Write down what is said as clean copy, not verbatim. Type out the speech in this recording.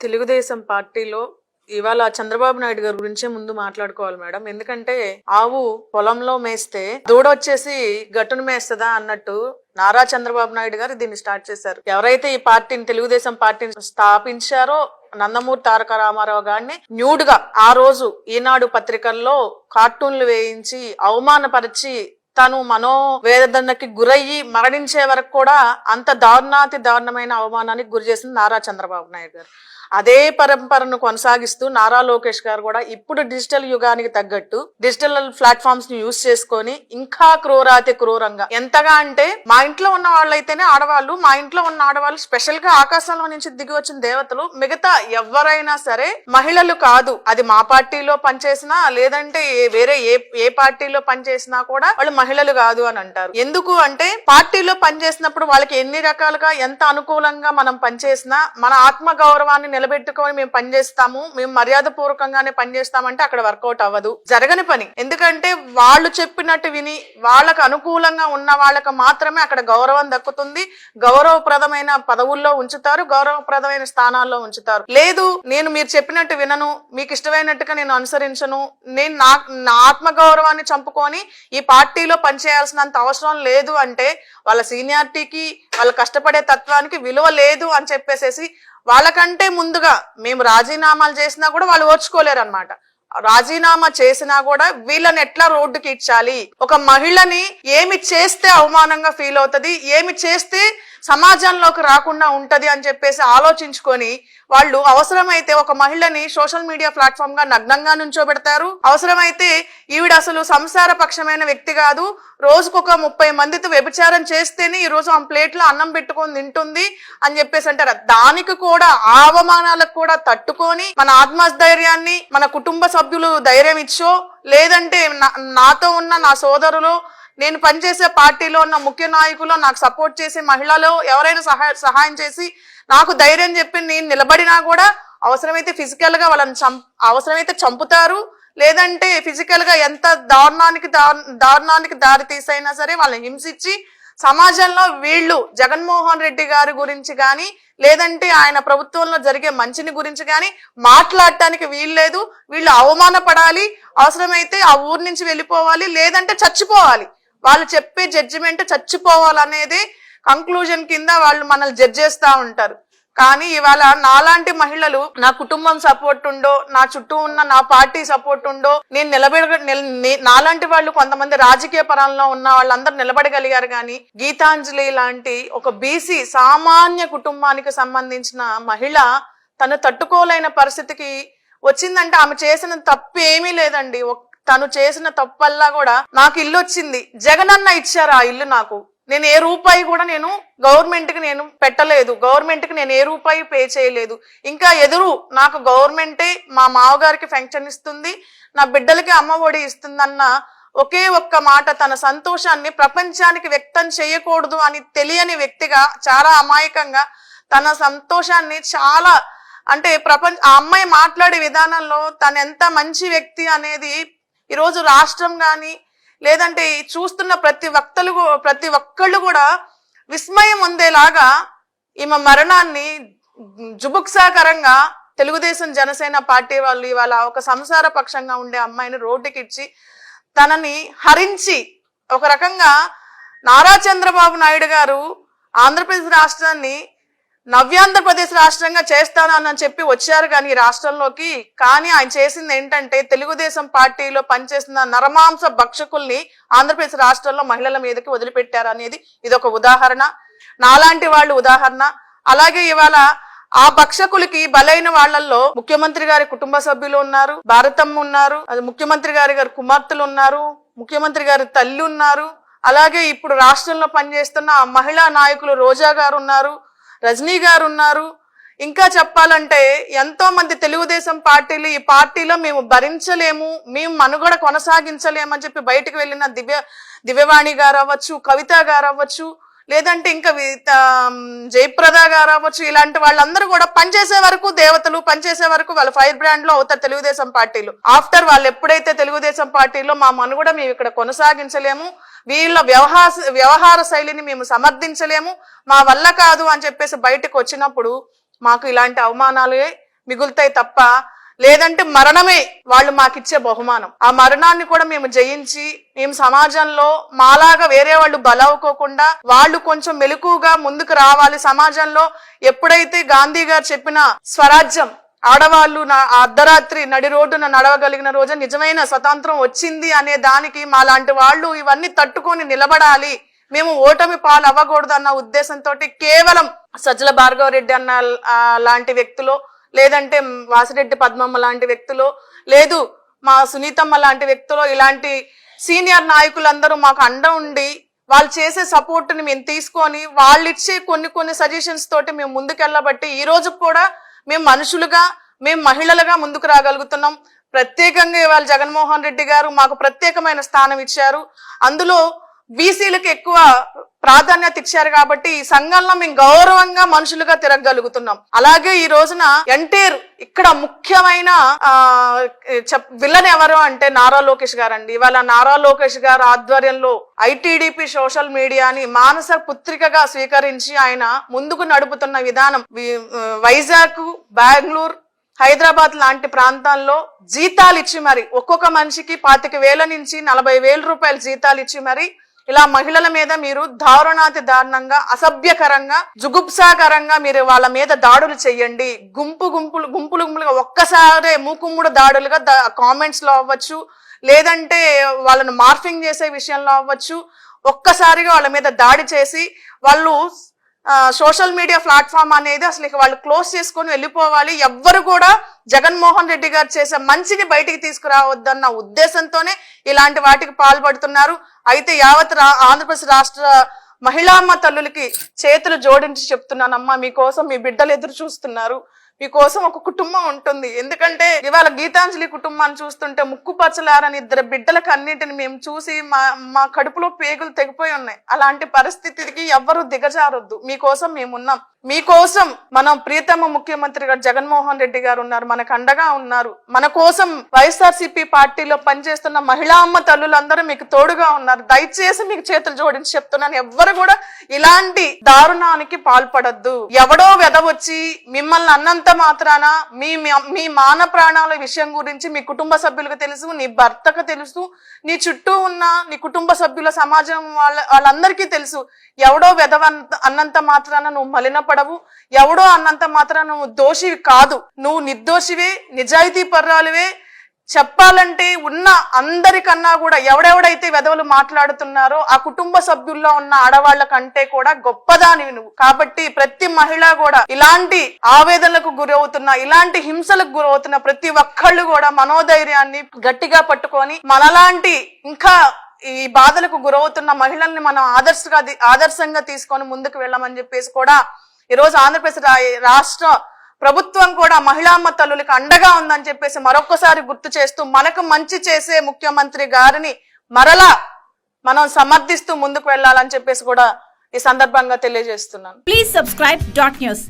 తెలుగుదేశం పార్టీలో ఇవాళ చంద్రబాబు నాయుడు గారి గురించే ముందు మాట్లాడుకోవాలి మేడం. ఎందుకంటే ఆవు పొలంలో మేస్తే దూడొచ్చేసి గట్టును మేస్తదా అన్నట్టు నారా చంద్రబాబు నాయుడు గారు దీన్ని స్టార్ట్ చేశారు. ఎవరైతే ఈ పార్టీని తెలుగుదేశం పార్టీని స్థాపించారో నందమూరి తారక రామారావు గారిని న్యూడ్ గా ఆ రోజు ఈనాడు పత్రికల్లో కార్టూన్లు వేయించి అవమానపరిచి తను మనోవేదనకి గురయ్యి మరణించే వరకు కూడా అంత దారుణాతి దారుణమైన అవమానానికి గురి చేసింది నారా చంద్రబాబు నాయుడు గారు. అదే పరంపరను కొనసాగిస్తూ నారా లోకేష్ గారు కూడా ఇప్పుడు డిజిటల్ యుగానికి తగ్గట్టు డిజిటల్ ప్లాట్ఫామ్స్ ని యూజ్ చేసుకొని ఇంకా క్రూరాతి క్రూరంగా, ఎంతగా అంటే మా ఇంట్లో ఉన్న వాళ్ళైతేనే ఆడవాళ్ళు, మా ఇంట్లో ఉన్న ఆడవాళ్ళు స్పెషల్ గా ఆకాశంలో నుంచి దిగి వచ్చిన దేవతలు, మిగతా ఎవరైనా సరే మహిళలు కాదు. అది మా పార్టీలో పనిచేసినా లేదంటే వేరే ఏ పార్టీలో పనిచేసినా కూడా వాళ్ళు మహిళలు కాదు అని అంటారు. ఎందుకు అంటే పార్టీలో పనిచేసినప్పుడు వాళ్ళకి ఎన్ని రకాలుగా ఎంత అనుకూలంగా మనం పనిచేసినా మన ఆత్మ గౌరవాన్ని నిలబెట్టుకొని మేము పనిచేస్తాము, మేము మర్యాద పూర్వకంగానే పనిచేస్తామంటే అక్కడ వర్కౌట్ అవ్వదు, జరగని పని. ఎందుకంటే వాళ్ళు చెప్పినట్టు విని వాళ్ళకు అనుకూలంగా ఉన్న వాళ్ళకు మాత్రమే అక్కడ గౌరవం దక్కుతుంది, గౌరవప్రదమైన పదవుల్లో ఉంచుతారు, గౌరవప్రదమైన స్థానాల్లో ఉంచుతారు. లేదు నేను మీరు చెప్పినట్టు వినను, మీకు ఇష్టమైనట్టుగా నేను అనుసరించను, నేను నా ఆత్మ గౌరవాన్ని చంపుకొని ఈ పార్టీలో పనిచేయాల్సినంత అవసరం లేదు అంటే వాళ్ళ సీనియారిటీకి వాళ్ళ కష్టపడే తత్వానికి విలువ లేదు అని చెప్పేసేసి వాళ్ళకంటే ముందుగా మేము రాజీనామాలు చేసినా కూడా వాళ్ళు ఓర్చుకోలేరు అన్నమాట. రాజీనామా చేసినా కూడా వీళ్ళని ఎట్లా రోడ్డుకి ఇచ్చాలి, ఒక మహిళని ఏమి చేస్తే అవమానంగా ఫీల్ అవుతుంది, ఏమి చేస్తే సమాజంలోకి రాకుండా ఉంటది అని చెప్పేసి ఆలోచించుకొని వాళ్ళు అవసరమైతే ఒక మహిళని సోషల్ మీడియా ప్లాట్ఫామ్ గా నగ్నంగా నుంచోబెడతారు. అవసరమైతే ఈవిడ అసలు సంసార పక్షమైన వ్యక్తి కాదు, రోజుకొక 30 మందితో వ్యభిచారం చేస్తేనే ఈ రోజు ఆ ప్లేట్లో అన్నం పెట్టుకొని తింటుంది అని చెప్పేసి అంటారు. దానికి కూడా ఆ అవమానాలకు కూడా తట్టుకొని మన ఆత్మస్థైర్యాన్ని మన కుటుంబ సభ్యులు ధైర్యం ఇచ్చో, లేదంటే నాతో ఉన్న నా సోదరులు, నేను పనిచేసే పార్టీలో ఉన్న ముఖ్య నాయకులు, నాకు సపోర్ట్ చేసే మహిళలు ఎవరైనా సహాయం చేసి నాకు ధైర్యం చెప్పి నేను నిలబడినా కూడా అవసరమైతే ఫిజికల్ గా వాళ్ళని అవసరమైతే చంపుతారు, లేదంటే ఫిజికల్ గా ఎంత దారుణానికి దారి తీసైనా సరే వాళ్ళని హింసించి సమాజంలో వీళ్ళు జగన్మోహన్ రెడ్డి గారి గురించి కానీ లేదంటే ఆయన ప్రభుత్వంలో జరిగే మంచిని గురించి కానీ మాట్లాడటానికి వీల్లేదు. వీళ్ళు అవమానపడాలి, అవసరమైతే ఆ ఊరు నుంచి వెళ్ళిపోవాలి, లేదంటే చచ్చిపోవాలి. వాళ్ళు చెప్పే జడ్జిమెంట్ చచ్చిపోవాలనేది కంక్లూజన్ కింద వాళ్ళు మనల్ని జడ్జ్ చేస్తూ ఉంటారు. కానీ ఇవాళ నాలాంటి మహిళలు, నా కుటుంబం సపోర్ట్ ఉందో, నా చుట్టూ ఉన్న నా పార్టీ సపోర్ట్ ఉందో, నాలాంటి వాళ్ళు కొంతమంది రాజకీయ పరంలో ఉన్న వాళ్ళందరూ నిలబడగలిగారు. కానీ గీతాంజలి లాంటి ఒక బీసీ సామాన్య కుటుంబానికి సంబంధించిన మహిళ తను తట్టుకోలేని పరిస్థితికి వచ్చిందంటే ఆమె చేసిన తప్పు ఏమీ లేదండి. తను చేసిన తప్పల్లా కూడా నాకు ఇల్లు వచ్చింది, జగనన్న ఇచ్చారు ఆ ఇల్లు నాకు, నేను ఏ రూపాయి కూడా నేను గవర్నమెంట్ కి నేను పెట్టలేదు, గవర్నమెంట్ కి నేను ఏ రూపాయి పే చేయలేదు. ఇంకా ఎదురు నాకు గవర్నమెంటే మా మావగారికి పెన్షన్ ఇస్తుంది, నా బిడ్డలకి అమ్మ ఒడి ఇస్తుందన్న ఒకే ఒక్క మాట, తన సంతోషాన్ని ప్రపంచానికి వ్యక్తం చేయకూడదు అని తెలియని వ్యక్తిగా చాలా అమాయకంగా తన సంతోషాన్ని చాలా అంటే ఆ అమ్మాయి మాట్లాడే విధానంలో తను ఎంత మంచి వ్యక్తి అనేది ఈరోజు రాష్ట్రం కానీ లేదంటే చూస్తున్న ప్రతి ఒక్కళ్ళు కూడా విస్మయం ఉందేలాగా ఈమె మరణాన్ని జుబుక్సాకరంగా తెలుగుదేశం జనసేన పార్టీ వాళ్ళు ఇవాళ ఒక సంసార పక్షంగా ఉండే అమ్మాయిని రోడ్డుకి ఇచ్చి తనని హరించి ఒక రకంగా నారా చంద్రబాబు నాయుడు గారు ఆంధ్రప్రదేశ్ రాష్ట్రాన్ని నవ్యాంధ్రప్రదేశ్ రాష్ట్రంగా చేస్తానని చెప్పి వచ్చారు కానీ రాష్ట్రంలోకి. కానీ ఆయన చేసింది ఏంటంటే తెలుగుదేశం పార్టీలో పనిచేసిన నరమాంస భక్షకుల్ని ఆంధ్రప్రదేశ్ రాష్ట్రంలో మహిళల మీదకి వదిలిపెట్టారు అనేది ఇదొక ఉదాహరణ, నాలాంటి వాళ్ళు ఉదాహరణ. అలాగే ఇవాళ ఆ భక్షకులకి బలైన వాళ్లలో ముఖ్యమంత్రి గారి కుటుంబ సభ్యులు ఉన్నారు, భారతమ్మ ఉన్నారు, ముఖ్యమంత్రి గారి కుమార్తెలు ఉన్నారు, ముఖ్యమంత్రి గారి తల్లి ఉన్నారు, అలాగే ఇప్పుడు రాష్ట్రంలో పనిచేస్తున్న మహిళా నాయకులు రోజా గారు ఉన్నారు, రజనీ గారు ఉన్నారు. ఇంకా చెప్పాలంటే ఎంతో మంది తెలుగుదేశం పార్టీలు ఈ పార్టీలో మేము భరించలేము, మేము మనుగడ కొనసాగించలేమని చెప్పి బయటకు వెళ్ళిన దివ్యవాణి గారు అవ్వచ్చు, కవిత గారు అవ్వచ్చు, లేదంటే ఇంకా జయప్రద గారు అవ్వచ్చు, ఇలాంటి వాళ్ళందరూ కూడా పనిచేసే వరకు దేవతలు, పనిచేసే వరకు వాళ్ళ ఫైర్ బ్రాండ్ లో అవుతారు తెలుగుదేశం పార్టీలు. ఆఫ్టర్ వాళ్ళు ఎప్పుడైతే తెలుగుదేశం పార్టీలో మా మనుగడ మేము ఇక్కడ కొనసాగించలేము, వీళ్ళ వ్యవహార శైలిని మేము సమర్థించలేము, మా వల్ల కాదు అని చెప్పేసి బయటకు వచ్చినప్పుడు మాకు ఇలాంటి అవమానాలే మిగులుతాయి తప్ప, లేదంటే మరణమే వాళ్ళు మాకిచ్చే బహుమానం. ఆ మరణాన్ని కూడా మేము జయించి మేము సమాజంలో మాలాగా వేరే వాళ్ళు బలవుకోకుండా వాళ్ళు కొంచెం మెలకుగా ముందుకు రావాలి. సమాజంలో ఎప్పుడైతే గాంధీ గారు చెప్పిన స్వరాజ్యం, ఆడవాళ్ళు అర్ధరాత్రి నడి రోడ్డున నడవగలిగిన రోజు నిజమైన స్వతంత్రం వచ్చింది అనే దానికి మాలాంటి వాళ్ళు ఇవన్నీ తట్టుకొని నిలబడాలి, మేము ఓటమి పాలు అవ్వకూడదు అన్న ఉద్దేశంతో కేవలం సజ్జల భార్గవరెడ్డి అన్న లాంటి వ్యక్తులు, లేదంటే వాసిరెడ్డి పద్మమ్మ లాంటి వ్యక్తులు, లేదు మా సునీతమ్మ లాంటి వ్యక్తులు, ఇలాంటి సీనియర్ నాయకులందరూ మాకు అండ ఉండి వాళ్ళు చేసే సపోర్ట్ ని మేము తీసుకొని వాళ్ళు ఇచ్చే కొన్ని సజెషన్స్ తోటి మేము ముందుకెళ్ళబట్టి ఈ రోజు కూడా మేము మనుషులుగా, మేము మహిళలుగా ముందుకు రాగలుగుతున్నాం. ప్రత్యేకంగా ఇవాళ జగన్మోహన్ రెడ్డి గారు మాకు ప్రత్యేకమైన స్థానం ఇచ్చారు. అందులో బీసీలకు ఎక్కువ ప్రాధాన్యత ఇచ్చారు కాబట్టి ఈ సంఘంలో మేము గౌరవంగా మనుషులుగా తిరగగలుగుతున్నాం. అలాగే ఈ రోజున ఎన్టీఆర్ ఇక్కడ ముఖ్యమైన విలన్ ఎవరు అంటే నారా లోకేష్ గారు అండి. ఇవాళ నారా లోకేష్ గారు ఆధ్వర్యంలో ఐటీడీపీ సోషల్ మీడియాని మానస పుత్రికగా స్వీకరించి ఆయన ముందుకు నడుపుతున్న విధానం, వైజాగ్, బెంగళూరు, హైదరాబాద్ లాంటి ప్రాంతాల్లో జీతాలు ఇచ్చి మరి ఒక్కొక్క మనిషికి 25,000 నుంచి 40,000 రూపాయలు జీతాలు ఇచ్చి మరి ఇలా మహిళల మీద మీరు దారుణాతి దారుణంగా, అసభ్యకరంగా, జుగుప్సాకరంగా మీరు వాళ్ళ మీద దాడులు చెయ్యండి. గుంపులుగా ఒక్కసారే మూకుమ్ముడు దాడులుగా కామెంట్స్ లో అవ్వచ్చు, లేదంటే వాళ్ళను మార్ఫింగ్ చేసే విషయంలో అవ్వచ్చు, ఒక్కసారిగా వాళ్ళ మీద దాడి చేసి వాళ్ళు సోషల్ మీడియా ప్లాట్ఫామ్ అనేది అసలు వాళ్ళు క్లోజ్ చేసుకొని వెళ్ళిపోవాలి. ఎవ్వరు కూడా జగన్మోహన్ రెడ్డి గారు చేసే మంచిని బయటికి తీసుకురావద్దన్న ఉద్దేశంతోనే ఇలాంటి వాటికి పాల్పడుతున్నారు. అయితే యావత్ ఆంధ్రప్రదేశ్ రాష్ట్ర మహిళామ్మ తల్లులకి చేతులు జోడించి చెప్తున్నానమ్మా, మీకోసం మీ బిడ్డలు ఎదురు చూస్తున్నారు, మీకోసం ఒక కుటుంబం ఉంటుంది. ఎందుకంటే ఇవాళ గీతాంజలి కుటుంబాన్ని చూస్తుంటే ముక్కు పచ్చలారని 2 బిడ్డలకు అన్నింటిని మేము చూసి మా కడుపులో పేగులు తెగిపోయి ఉన్నాయి. అలాంటి పరిస్థితికి ఎవ్వరూ దిగజారొద్దు. మీకోసం మేమున్నాం. మీకోసం మనం ప్రియతమ ముఖ్యమంత్రి గారు జగన్మోహన్ రెడ్డి గారు ఉన్నారు, మనకు అండగా ఉన్నారు. మన కోసం వైఎస్ఆర్సీపీ పార్టీలో పనిచేస్తున్న మహిళా అమ్మ తల్లులందరూ మీకు తోడుగా ఉన్నారు. దయచేసి మీకు చేతులు జోడించి చెప్తున్నాను, ఎవ్వరు కూడా ఇలాంటి దారుణానికి పాల్పడద్దు. ఎవడో వెదవచ్చి మిమ్మల్ని అన్నంత మాత్రాన మీ మాన ప్రాణాల విషయం గురించి మీ కుటుంబ సభ్యులకు తెలుసు, నీ భర్తకు తెలుసు, నీ చుట్టూ ఉన్న నీ కుటుంబ సభ్యుల సమాజం వాళ్ళందరికీ తెలుసు. ఎవడో వెదవ అన్నంత మాత్రాన నువ్వు మలినపడవు, ఎవడో అన్నంత మాత్రాన నువ్వు దోషివి కాదు, నువ్వు నిర్దోషివే, నిజాయితీ పర్రాలువే. చెప్పాలంటే ఉన్న అందరికన్నా కూడా ఎవడెవడైతే వెధవలు మాట్లాడుతున్నారో ఆ కుటుంబ సభ్యుల్లో ఉన్న ఆడవాళ్ల కంటే కూడా గొప్పదానివి నువ్వు. కాబట్టి ప్రతి మహిళ కూడా ఇలాంటి ఆవేదనలకు గురవుతున్న, ఇలాంటి హింసలకు గురవుతున్న ప్రతి ఒక్కళ్ళు కూడా మనోధైర్యాన్ని గట్టిగా పట్టుకొని మనలాంటి ఇంకా ఈ బాధలకు గురవుతున్న మహిళల్ని మనం ఆదర్శంగా తీసుకొని ముందుకు వెళ్ళమని చెప్పేసి కూడా ఈరోజు ఆంధ్రప్రదేశ్ రాష్ట్ర ప్రభుత్వం కూడా మహిళామ్మ తల్లులకు అండగా ఉందని చెప్పేసి మరొకసారి గుర్తు చేస్తూ మనకు మంచి చేసే ముఖ్యమంత్రి గారిని మరలా మనం సమర్థిస్తూ ముందుకు వెళ్ళాలని చెప్పేసి కూడా ఈ సందర్భంగా తెలియజేస్తున్నాను. Please subscribe .news